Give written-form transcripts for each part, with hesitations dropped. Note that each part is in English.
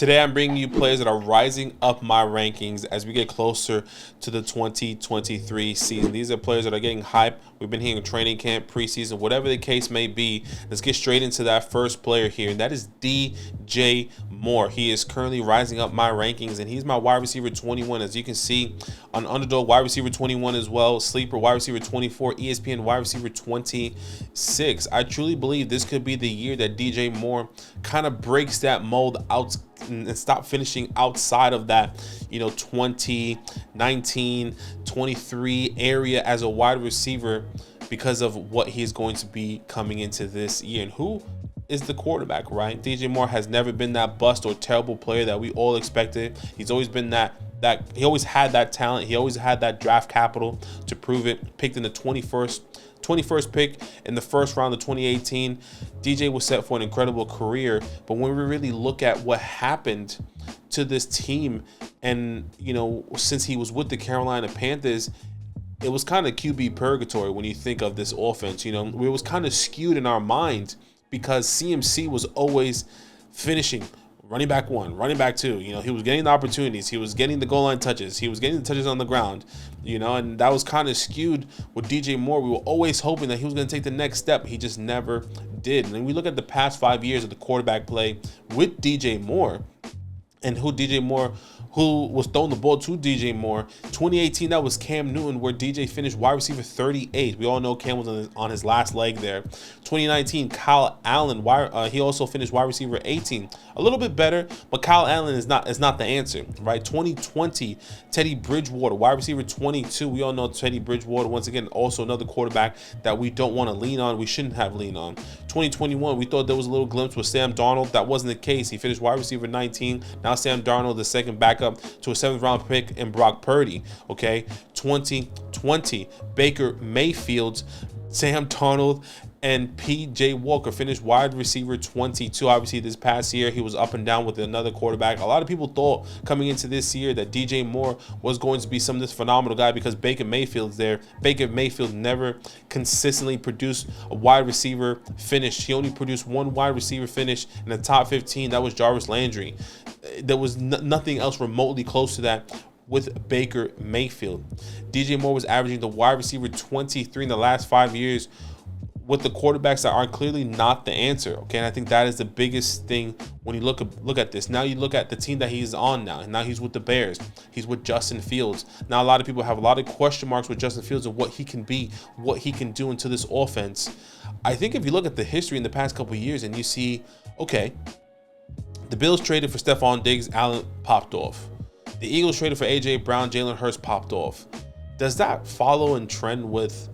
Today, I'm bringing you players that are rising up my rankings as we get closer to the 2023 season. These are players that are getting hype. We've been here in training camp, preseason, whatever the case may be. Let's get straight into that first player here, and that is DJ Moore. He is currently rising up my rankings, and he's my wide receiver 21. As you can see on Underdog, wide receiver 21 as well, Sleeper, wide receiver 24, ESPN, wide receiver 26. I truly believe this could be the year that DJ Moore kind of breaks that mold out and stop finishing outside of that 2019 23 area as a wide receiver because of what he's going to be coming into this year. And who is the quarterback, right? DJ Moore has never been that bust or terrible player that we all expected. He's always been that he always had that talent. He always had that draft capital to prove it. Picked in the 21st pick in the first round of 2018. DJ was set for an incredible career, but when we really look at what happened to this team, and since he was with the Carolina Panthers, it was kind of QB purgatory when you think of this offense. It was kind of skewed in our mind because CMC was always finishing running back one, running back two. He was getting the opportunities. He was getting the goal line touches. He was getting the touches on the ground, and that was kind of skewed with DJ Moore. We were always hoping that he was going to take the next step. He just never did. And then we look at the past 5 years of the quarterback play with DJ Moore and who was throwing the ball to DJ Moore. 2018, that was Cam Newton, where DJ finished wide receiver 38. We all know Cam was on his last leg there. 2019, Kyle Allen, he also finished wide receiver 18. A little bit better, but Kyle Allen is not the answer, right? 2020, Teddy Bridgewater, wide receiver 22. We all know Teddy Bridgewater, once again, also another quarterback that we don't want to lean on. We shouldn't have leaned on. 2021, we thought there was a little glimpse with Sam Darnold. That wasn't the case. He finished wide receiver 19. Now Sam Darnold, the second backup to a 7th round pick in Brock Purdy. Okay, 2020, Baker Mayfield, Sam Darnold, and PJ Walker finished wide receiver 22. Obviously, this past year, he was up and down with another quarterback. A lot of people thought coming into this year that DJ Moore was going to be some of this phenomenal guy because Baker Mayfield's there. Baker Mayfield never consistently produced a wide receiver finish. He only produced one wide receiver finish in the top 15. That was Jarvis Landry. There was nothing else remotely close to that with Baker Mayfield. DJ Moore was averaging the wide receiver 23 in the last 5 years with the quarterbacks that are clearly not the answer. Okay, and I think that is the biggest thing when you look at this. Now you look at the team that he's on now. Now he's with the Bears. He's with Justin Fields. Now a lot of people have a lot of question marks with Justin Fields and what he can be, what he can do into this offense. I think if you look at the history in the past couple of years and you see, okay, the Bills traded for Stephon Diggs, Allen popped off. The Eagles traded for A.J. Brown, Jalen Hurts popped off. Does that follow in trend with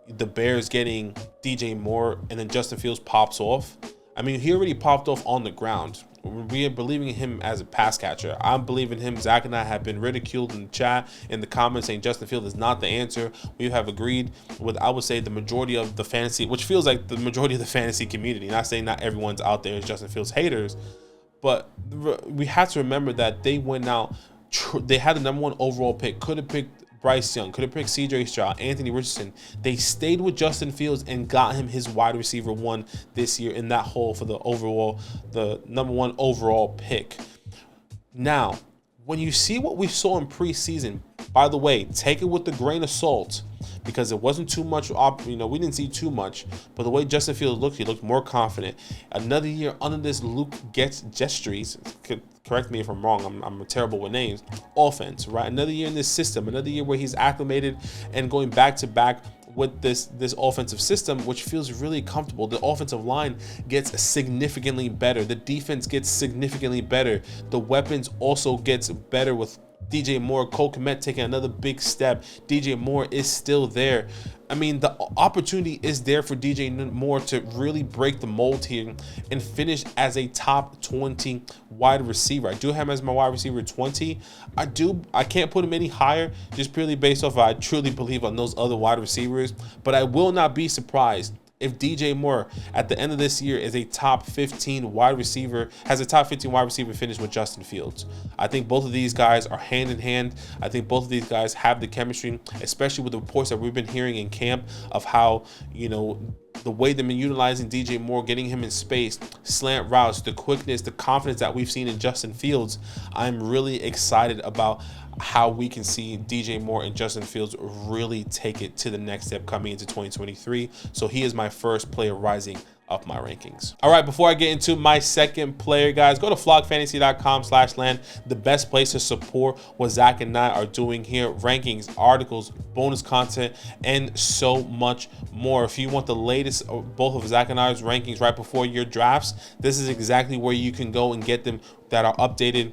the Bears getting DJ Moore and then Justin Fields pops off? I mean, he already popped off on the ground. We are believing in him as a pass catcher. I'm believing him. Zach and I have been ridiculed in the chat, in the comments, saying Justin Fields is not the answer. We have agreed with, I would say, the majority of the fantasy, which feels like the majority of the fantasy community. Not saying not everyone's out there is Justin Fields haters, but we have to remember that they went out. They had the #1 overall pick. Could have picked Bryce Young, could have picked C.J. Stroud, Anthony Richardson. They stayed with Justin Fields and got him his wide receiver 1 this year in that hole for the #1 overall pick. Now, when you see what we saw in preseason, by the way, take it with a grain of salt because it wasn't too much. We didn't see too much, but the way Justin Fields looked, he looked more confident. Another year under this Luke Getsries, correct me if I'm wrong, I'm terrible with names, offense, right? Another year in this system, another year where he's acclimated and going back to back with this offensive system, which feels really comfortable. The offensive line gets significantly better. The defense gets significantly better. The weapons also gets better with DJ Moore, Cole Kmet taking another big step. DJ Moore is still there. I mean, the opportunity is there for DJ Moore to really break the mold here and finish as a top 20 wide receiver. I do have him as my wide receiver 20. I can't put him any higher just purely based off I truly believe on those other wide receivers, but I will not be surprised if DJ Moore at the end of this year is a top 15 wide receiver, has a top 15 wide receiver finish with Justin Fields. I think both of these guys are hand in hand. I think both of these guys have the chemistry, especially with the reports that we've been hearing in camp of how, the way they've been utilizing DJ Moore, getting him in space, slant routes, the quickness, the confidence that we've seen in Justin Fields, I'm really excited about how we can see DJ Moore and Justin Fields really take it to the next step coming into 2023. So he is my first player rising up my rankings. All right, before I get into my second player, guys, go to flogfantasy.com/land, the best place to support what Zach and I are doing here. Rankings, articles, bonus content, and so much more. If you want the latest of both of Zach and I's rankings right before your drafts, this is exactly where you can go and get them, that are updated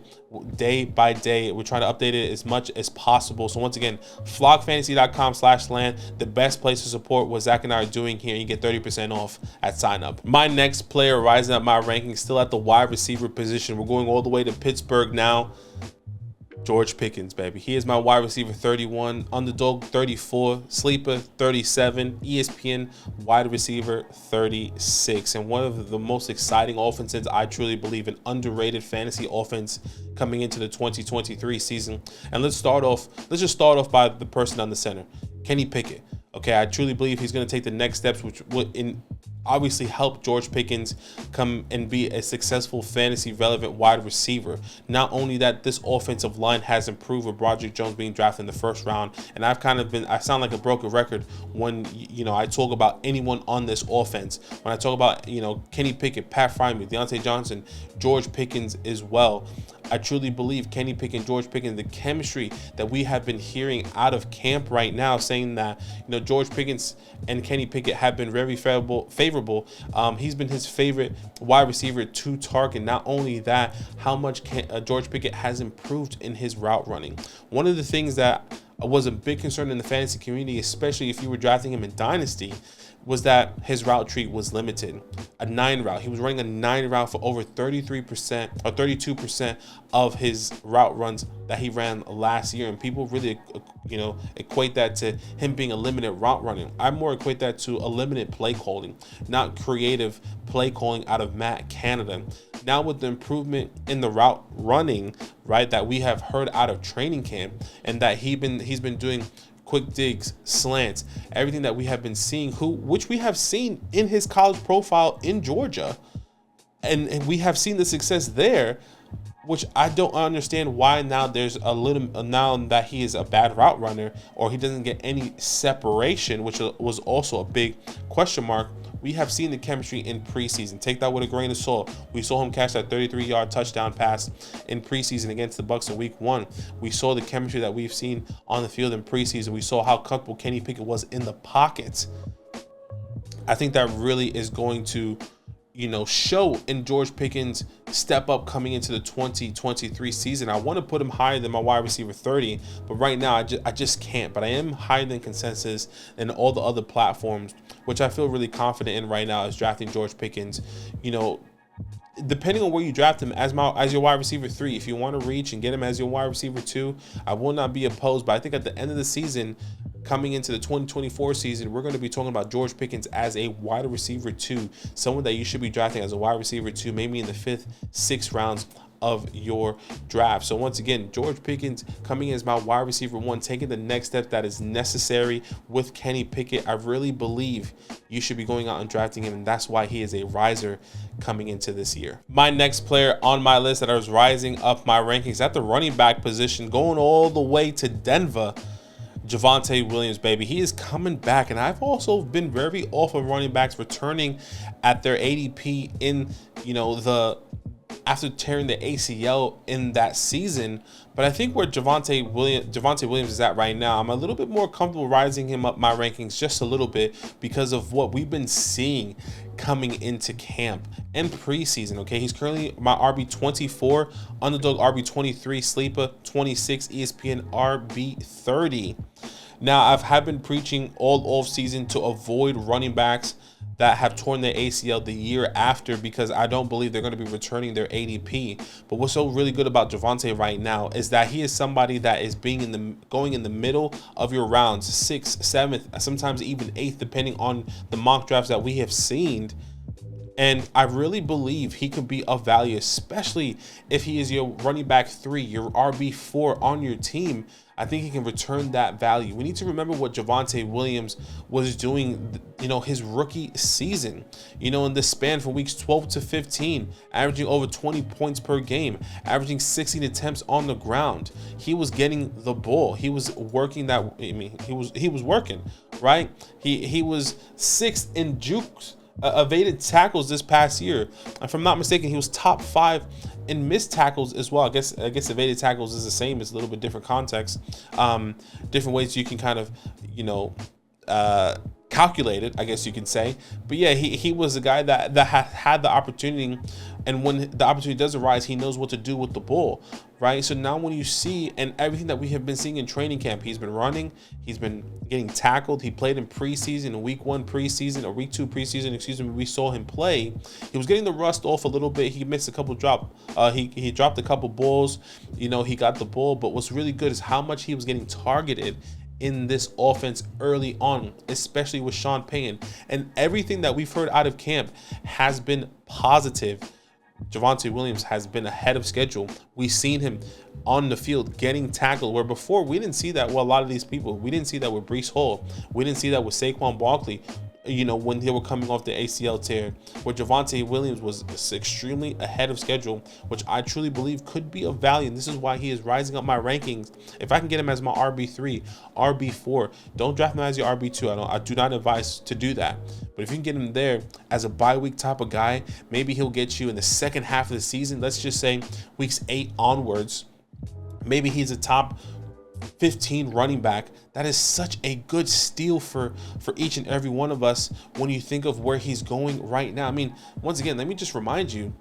day by day. We're trying to update it as much as possible. So once again, flogfantasy.com/land, the best place to support what Zach and I are doing here. You get 30% off at sign up. My next player rising up my rankings, still at the wide receiver position. We're going all the way to Pittsburgh now. George Pickens, baby. He is my wide receiver 31, underdog 34, sleeper 37, ESPN wide receiver 36. And one of the most exciting offenses, I truly believe, an underrated fantasy offense coming into the 2023 season. And let's just start off by the person on the center, Kenny Pickett. Okay, I truly believe he's going to take the next steps, which would obviously help George Pickens come and be a successful fantasy relevant wide receiver. Not only that, this offensive line has improved with Broderick Jones being drafted in the first round. And I sound like a broken record when, I talk about anyone on this offense. When I talk about, Kenny Pickett, Pat Freiermuth, Deontay Johnson, George Pickens as well. I truly believe Kenny Pickett, George Pickens, the chemistry that we have been hearing out of camp right now, saying that George Pickens and Kenny Pickett have been very favorable. He's been his favorite wide receiver to target. Not only that, how much George Pickett has improved in his route running. One of the things that was a big concern in the fantasy community, especially if you were drafting him in Dynasty, was that his route tree was limited. A 9 route. He was running a 9 route for over 33% or 32% of his route runs that he ran last year. And people really, equate that to him being a limited route running. I more equate that to a limited play calling, not creative play calling out of Matt Canada. Now with the improvement in the route running, right, that we have heard out of training camp, and that he's been doing quick digs, slants, everything that we have been seeing, which we have seen in his college profile in Georgia, and we have seen the success there, which I don't understand why now there's now that he is a bad route runner or he doesn't get any separation, which was also a big question mark. We have seen the chemistry in preseason. Take that with a grain of salt. We saw him catch that 33-yard touchdown pass in preseason against the Bucs in week 1. We saw the chemistry that we've seen on the field in preseason. We saw how comfortable Kenny Pickett was in the pocket. I think that really is going to, show in George Pickens' step up coming into the 2023 season. I want to put him higher than my wide receiver 30, but right now I just can't. But I am higher than consensus and all the other platforms, which I feel really confident in right now is drafting George Pickens. Depending on where you draft him as your wide receiver 3, if you want to reach and get him as your wide receiver 2, I will not be opposed. But I think at the end of the season, coming into the 2024 season, we're going to be talking about George Pickens as a wide receiver 2, someone that you should be drafting as a wide receiver 2, maybe in the 5th, 6th rounds of your draft. So once again, George Pickens coming in as my wide receiver 1, taking the next step that is necessary with Kenny Pickett. I really believe you should be going out and drafting him, and that's why he is a riser coming into this year. My next player on my list that I was rising up my rankings at the running back position, going all the way to Denver, Javonte Williams, baby. He is coming back, and I've also been very off of running backs returning at their ADP in, after tearing the ACL in that season. But I think where Javonte Williams is at right now, I'm a little bit more comfortable rising him up my rankings just a little bit because of what we've been seeing coming into camp and preseason. Okay, he's currently my RB24, underdog RB23, sleeper 26, ESPN RB30. Now, I've been preaching all off season to avoid running backs that have torn their ACL the year after, because I don't believe they're going to be returning their ADP. But what's so really good about Javonte right now is that he is somebody that is going in the middle of your rounds, 6th, 7th, sometimes even 8th, depending on the mock drafts that we have seen. And I really believe he could be of value, especially if he is your running back 3, your RB4 on your team. I think he can return that value. We need to remember what Javonte Williams was doing, his rookie season, in the span from weeks 12 to 15, averaging over 20 points per game, averaging 16 attempts on the ground. He was getting the ball. He was working that. He was working, right? He was 6th in jukes. Evaded tackles this past year. If I'm not mistaken, he was top 5 in missed tackles as well. I guess evaded tackles is the same. It's a little bit different context, different ways you can kind of calculate it, I guess you can say. But yeah, he was a guy that had the opportunity, and when the opportunity does arise, he knows what to do with the ball, right? So now when you see, and everything that we have been seeing in training camp, he's been running, he's been getting tackled, he played in preseason, in week 1 preseason, or week 2 preseason, we saw him play. He was getting the rust off a little bit. He missed a couple he dropped a couple balls, he got the ball, but what's really good is how much he was getting targeted in this offense early on, especially with Sean Payton. And everything that we've heard out of camp has been positive. Javonte Williams has been ahead of schedule. We've seen him on the field getting tackled, where before we didn't see that with a lot of these people. We didn't see that with Breece Hall. We didn't see that with Saquon Barkley, when they were coming off the ACL tear, where Javonte Williams was extremely ahead of schedule, which I truly believe could be of value. And this is why he is rising up my rankings. If I can get him as my RB3, RB4, don't draft him as your RB2. I do not advise to do that. But if you can get him there as a bye week type of guy, maybe he'll get you in the second half of the season. Let's just say weeks 8 onwards. Maybe he's a top 15 running back. That is such a good steal for each and every one of us when you think of where he's going right now. I mean, once again, let me just remind you,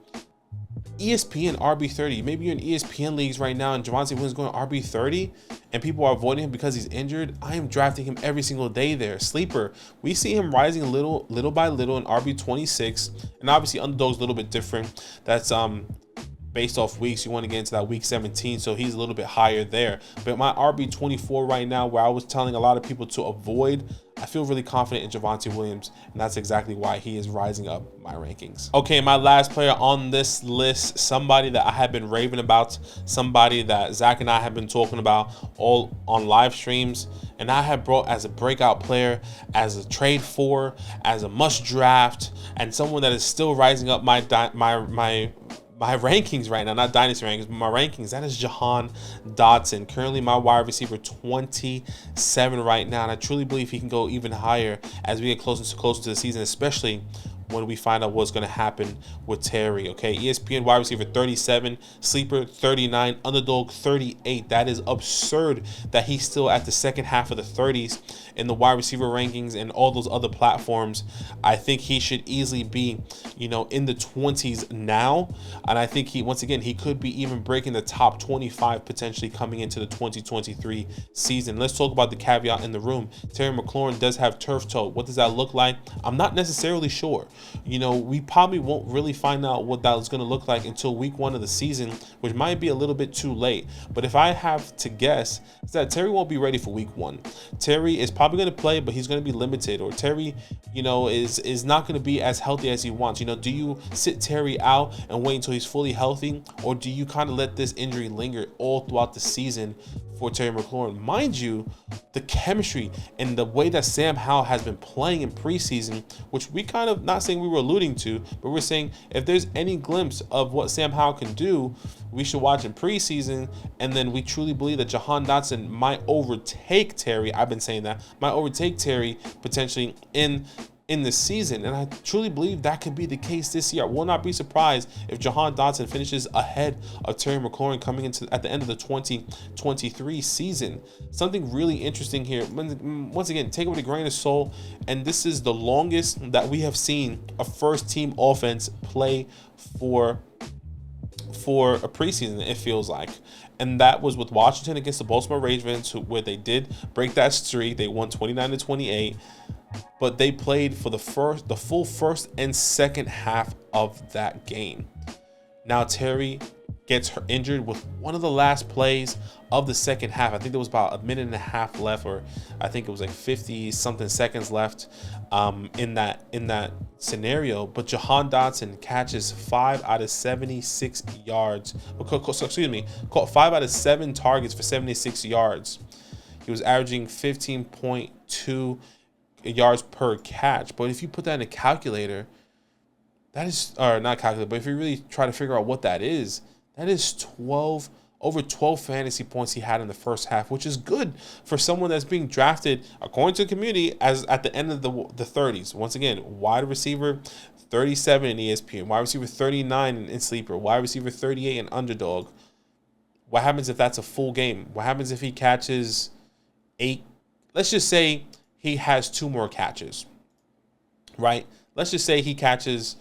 ESPN RB30. Maybe you're in ESPN leagues right now and Javonte Williams going RB30 and people are avoiding him because he's injured. I am drafting him every single day there. Sleeper. We see him rising little by little in RB26, and obviously underdog's a little bit different. That's based off weeks. You want to get into that week 17, so he's a little bit higher there. But my RB24 right now, where I was telling a lot of people to avoid, I feel really confident in Javonte Williams, and that's exactly why he is rising up my rankings. Okay, my last player on this list, somebody that I have been raving about, somebody that Zach and I have been talking about all on live streams, and I have brought as a breakout player, as a trade for, as a must draft, and someone that is still rising up my rankings right now, not dynasty rankings, but my rankings. That is Jahan Dotson, currently my wide receiver 27 right now, and I truly believe he can go even higher as we get closer to the season, especially when we find out what's going to happen with Terry. Okay, ESPN wide receiver 37, sleeper 39, underdog 38. That is absurd that he's still at the second half of the 30s in the wide receiver rankings and all those other platforms. I think he should easily be, in the 20s now, and I think he could be even breaking the top 25 potentially coming into the 2023 season. Let's talk about the caveat in the room. Terry McLaurin does have turf toe. What does that look like? I'm not necessarily sure. We probably won't really find out what that is going to look like until week 1 of the season, which might be a little bit too late. But if I have to guess, it's that Terry won't be ready for week 1. Terry is probably going to play, but he's going to be limited, or Terry, is not going to be as healthy as he wants. Do you sit Terry out and wait until he's fully healthy, or do you kind of let this injury linger all throughout the season for Terry McLaurin? Mind you, the chemistry and the way that Sam Howell has been playing in preseason, which we kind of, not saying we were alluding to, but we're saying if there's any glimpse of what Sam Howell can do, we should watch in preseason. And then we truly believe that Jahan Dotson might overtake Terry. I've been saying that might overtake Terry potentially in the season, and I truly believe that could be the case this year. I will not be surprised if Jahan Dotson finishes ahead of Terry McLaurin coming into at the end of the 2023 season. Something really interesting here. Once again, take it with a grain of salt, and this is the longest that we have seen a first-team offense play for a preseason, it feels like. And that was with Washington against the Baltimore Ravens, where they did break that streak. They won 29-28. But they played for the full first and second half of that game. Now Terry gets injured with one of the last plays of the second half. I think there was about a minute and a half left, or I think it was like 50 something seconds left in that scenario. But Jahan Dotson catches 5 out of 76 yards. Caught 5 out of 7 targets for 76 yards. He was averaging 15.2 yards per catch. But if you put that in a calculator, that is, or not calculator, but if you really try to figure out what that is over 12 fantasy points he had in the first half, which is good for someone that's being drafted, according to the community, as at the end of the 30s. Once again, wide receiver 37 in ESPN, wide receiver 39 in Sleeper, wide receiver 38 in Underdog. What happens if that's a full game? What happens if he catches 8? Let's just say he has 2 more catches, right? Let's just say he catches,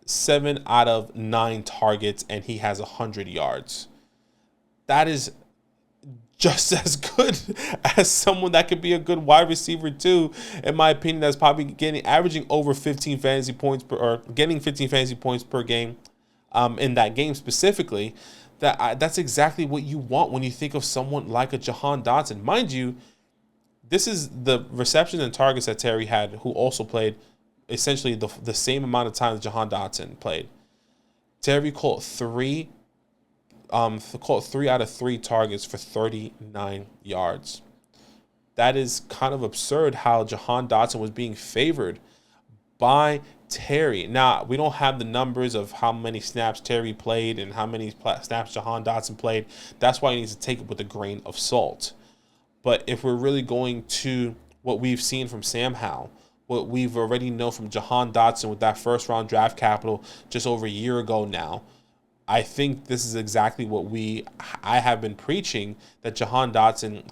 7 out of 9 targets and he has 100 yards. That is just as good as someone that could be a good wide receiver too, in my opinion, that's probably averaging over 15 fantasy points getting 15 fantasy points per game in that game specifically. That's exactly what you want when you think of someone like a Jahan Dotson. Mind you, this is the receptions and targets that Terry had, who also played essentially the same amount of time that Jahan Dotson played. Terry caught 3 out of 3 targets for 39 yards. That is kind of absurd how Jahan Dotson was being favored by Terry. Now, we don't have the numbers of how many snaps Terry played and how many snaps Jahan Dotson played. That's why you need to take it with a grain of salt. But if we're really going to what we've seen from Sam Howell, what we've already know from Jahan Dotson with that first round draft capital just over a year ago now, I think this is exactly what I have been preaching, that Jahan Dotson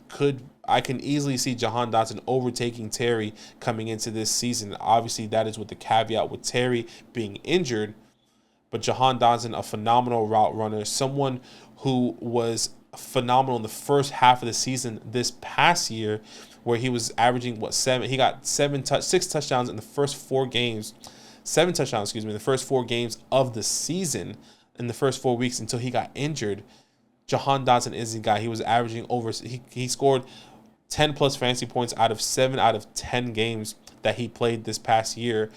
I can easily see Jahan Dotson overtaking Terry coming into this season. Obviously, that is with the caveat with Terry being injured, but Jahan Dotson, a phenomenal route runner, someone who was phenomenal in the first half of the season this past year, where he was averaging he got 6 touchdowns in the first 4 games, 7 touchdowns, in the first 4 games of the season, in the first 4 weeks until he got injured. Jahan Dotson is the guy. He was averaging he scored 10 plus fantasy points out of 7 out of 10 games that he played this past year.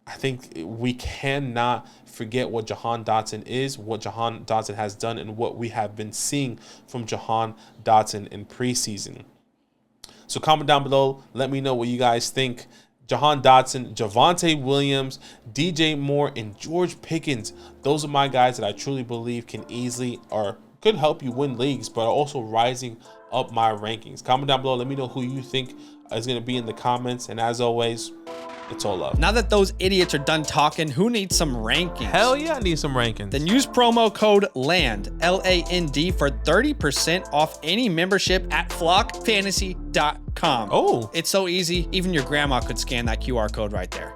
I think we cannot forget what Jahan Dotson is, what Jahan Dotson has done, and what we have been seeing from Jahan Dotson in preseason. So comment down below. Let me know what you guys think. Jahan Dotson, Javonte Williams, DJ Moore, and George Pickens. Those are my guys that I truly believe could help you win leagues, but are also rising up my rankings. Comment down below. Let me know who you think is going to be in the comments. And as always, it's all love. Now that those idiots are done talking, who needs some rankings? Hell yeah, I need some rankings. Then use promo code LAND, L-A-N-D, for 30% off any membership at flockfantasy.com. Oh. It's so easy, even your grandma could scan that QR code right there.